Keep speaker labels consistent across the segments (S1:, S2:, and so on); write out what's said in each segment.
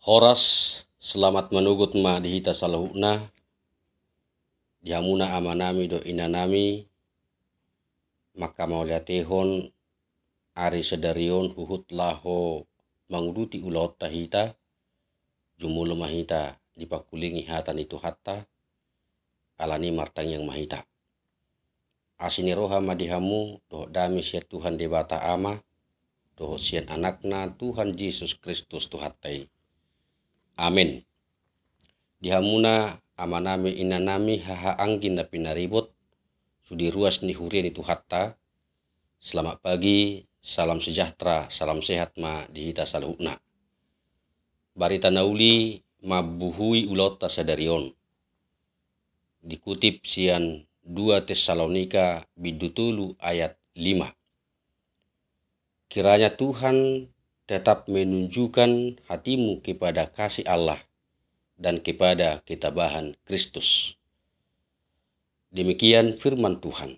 S1: Horas selamat menugut ma dihita salahuna dihamuna amanami do inanami maka mauliatehon ari sedarion huhut laho manguduti ulaut tahita jumulo mahita dipakulingi hatan itu hatta alani martang yang mahita asini roha madihamu doh dami sia Tuhan debata ama doh sian anakna Tuhan Yesus Kristus tuhatai. Amin. Dihamuna amanami inanami haha anggin na pinaribot sudi ruas ni hurian itu hatta. Selamat pagi, salam sejahtera, salam sehat ma dihita salahuna. Barita nauli ma buhui ulota sadarion. Dikutip sian 2 Tesalonika bidutulu ayat 5. Kiranya Tuhan tetap menunjukkan hatimu kepada kasih Allah dan kepada ketabahan Kristus. Demikian firman Tuhan.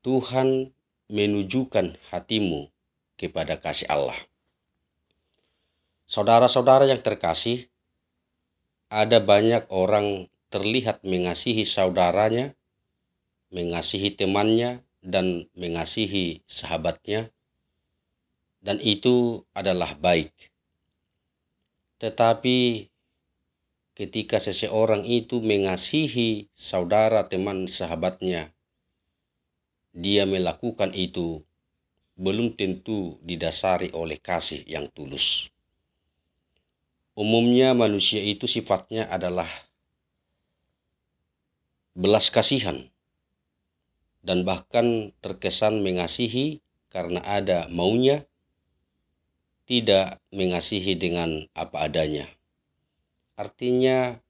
S1: Tuhan menunjukkan hatimu kepada kasih Allah. Saudara-saudara yang terkasih, ada banyak orang terlihat mengasihi saudaranya, mengasihi temannya, dan mengasihi sahabatnya. Dan itu adalah baik. Tetapi ketika seseorang itu mengasihi saudara, teman, sahabatnya, dia melakukan itu belum tentu didasari oleh kasih yang tulus. Umumnya manusia itu sifatnya adalah belas kasihan dan bahkan terkesan mengasihi karena ada maunya, tidak mengasihi dengan apa adanya. Artinya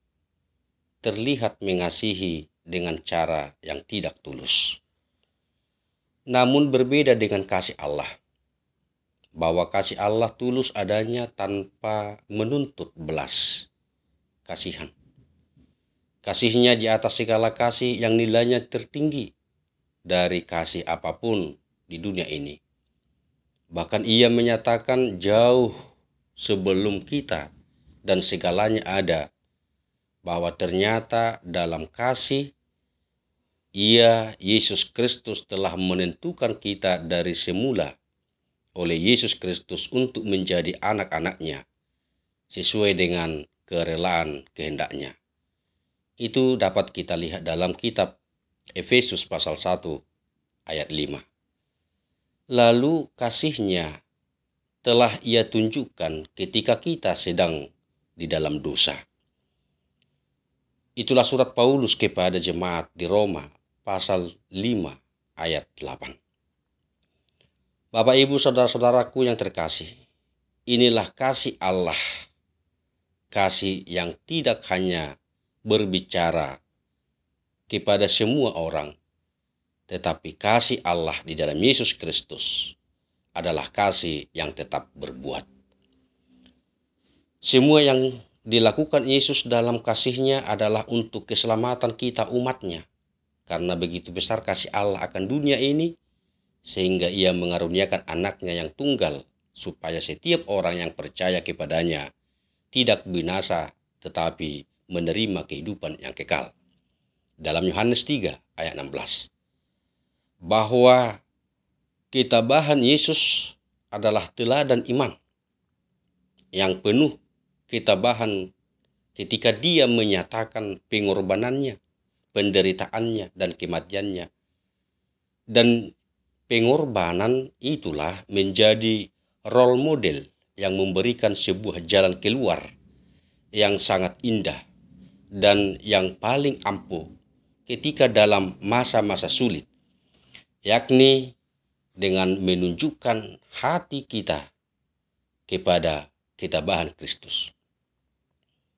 S1: terlihat mengasihi dengan cara yang tidak tulus. Namun berbeda dengan kasih Allah. Bahwa kasih Allah tulus adanya tanpa menuntut belas kasihan. Kasihnya di atas segala kasih yang nilainya tertinggi dari kasih apapun di dunia ini. Bahkan ia menyatakan jauh sebelum kita dan segalanya ada, bahwa ternyata dalam kasih ia Yesus Kristus telah menentukan kita dari semula oleh Yesus Kristus untuk menjadi anak-anaknya sesuai dengan kerelaan kehendaknya. Itu dapat kita lihat dalam kitab Efesus pasal 1 ayat 5. Lalu kasihnya telah ia tunjukkan ketika kita sedang di dalam dosa. Itulah surat Paulus kepada jemaat di Roma pasal 5 ayat 8. Bapak Ibu saudara-saudaraku yang terkasih, inilah kasih Allah. Kasih yang tidak hanya berbicara kepada semua orang, tetapi kasih Allah di dalam Yesus Kristus adalah kasih yang tetap berbuat. Semua yang dilakukan Yesus dalam kasihnya adalah untuk keselamatan kita umatnya. Karena begitu besar kasih Allah akan dunia ini, sehingga ia mengaruniakan anaknya yang tunggal, supaya setiap orang yang percaya kepadanya tidak binasa, tetapi menerima kehidupan yang kekal. Dalam Yohanes 3 ayat 16. Bahwa ketabahan Yesus adalah teladan iman yang penuh ketabahan ketika dia menyatakan pengorbanannya, penderitaannya, dan kematiannya. Dan pengorbanan itulah menjadi role model yang memberikan sebuah jalan keluar yang sangat indah dan yang paling ampuh ketika dalam masa-masa sulit, yakni dengan menunjukkan hati kita kepada ketabahan Kristus.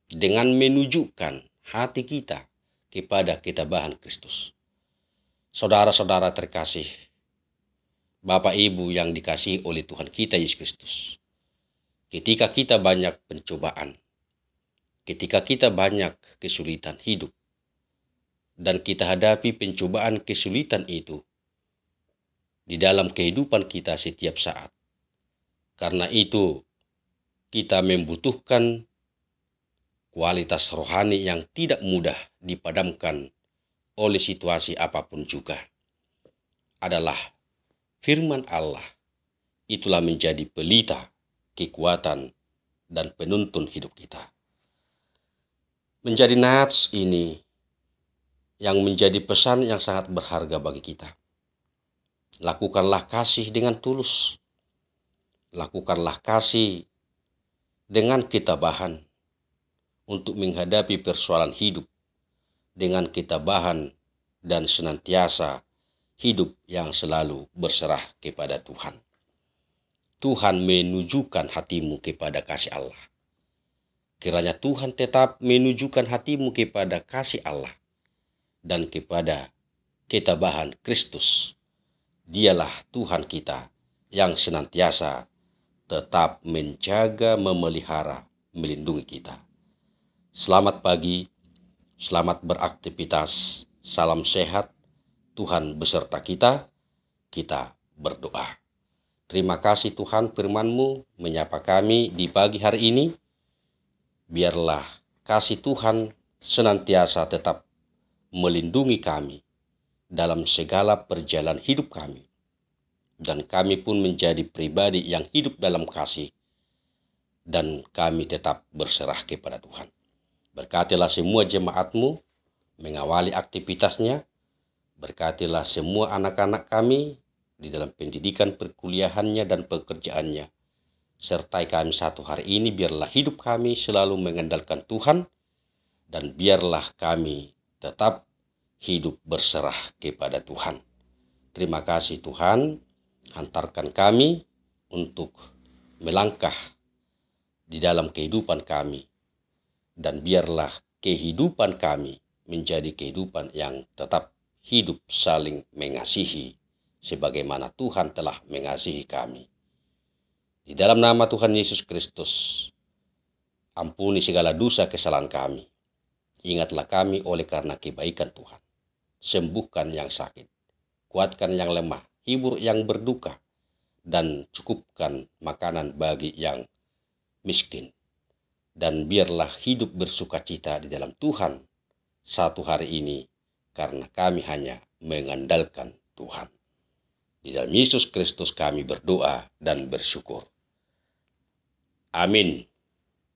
S1: Dengan menunjukkan hati kita kepada ketabahan Kristus. Saudara-saudara terkasih, Bapak Ibu yang dikasihi oleh Tuhan kita Yesus Kristus, ketika kita banyak pencobaan, ketika kita banyak kesulitan hidup, dan kita hadapi pencobaan kesulitan itu di dalam kehidupan kita setiap saat. Karena itu, kita membutuhkan kualitas rohani yang tidak mudah dipadamkan oleh situasi apapun juga. Adalah firman Allah. Itulah menjadi pelita, kekuatan, dan penuntun hidup kita. Menjadi nats ini yang menjadi pesan yang sangat berharga bagi kita. Lakukanlah kasih dengan tulus. Lakukanlah kasih dengan ketabahan untuk menghadapi persoalan hidup dengan ketabahan dan senantiasa hidup yang selalu berserah kepada Tuhan. Tuhan menunjukkan hatimu kepada kasih Allah. Kiranya Tuhan tetap menunjukkan hatimu kepada kasih Allah dan kepada ketabahan Kristus. Dialah Tuhan kita yang senantiasa tetap menjaga, memelihara, melindungi kita. Selamat pagi, selamat beraktivitas, salam sehat, Tuhan beserta kita, kita berdoa. Terima kasih Tuhan, firman-Mu menyapa kami di pagi hari ini. Biarlah kasih Tuhan senantiasa tetap melindungi kami dalam segala perjalanan hidup kami. Dan kami pun menjadi pribadi yang hidup dalam kasih. Dan kami tetap berserah kepada Tuhan. Berkatilah semua jemaat-Mu mengawali aktivitasnya. Berkatilah semua anak-anak kami di dalam pendidikan perkuliahannya dan pekerjaannya. Sertai kami satu hari ini, biarlah hidup kami selalu mengandalkan Tuhan. Dan biarlah kami tetap hidup berserah kepada Tuhan. Terima kasih Tuhan. Hantarkan kami untuk melangkah di dalam kehidupan kami. Dan biarlah kehidupan kami menjadi kehidupan yang tetap hidup saling mengasihi. Sebagaimana Tuhan telah mengasihi kami. Di dalam nama Tuhan Yesus Kristus, ampuni segala dosa kesalahan kami. Ingatlah kami oleh karena kebaikan Tuhan. Sembuhkan yang sakit, kuatkan yang lemah, hibur yang berduka, dan cukupkan makanan bagi yang miskin. Dan biarlah hidup bersukacita di dalam Tuhan satu hari ini, karena kami hanya mengandalkan Tuhan. Di dalam Yesus Kristus kami berdoa dan bersyukur. Amin.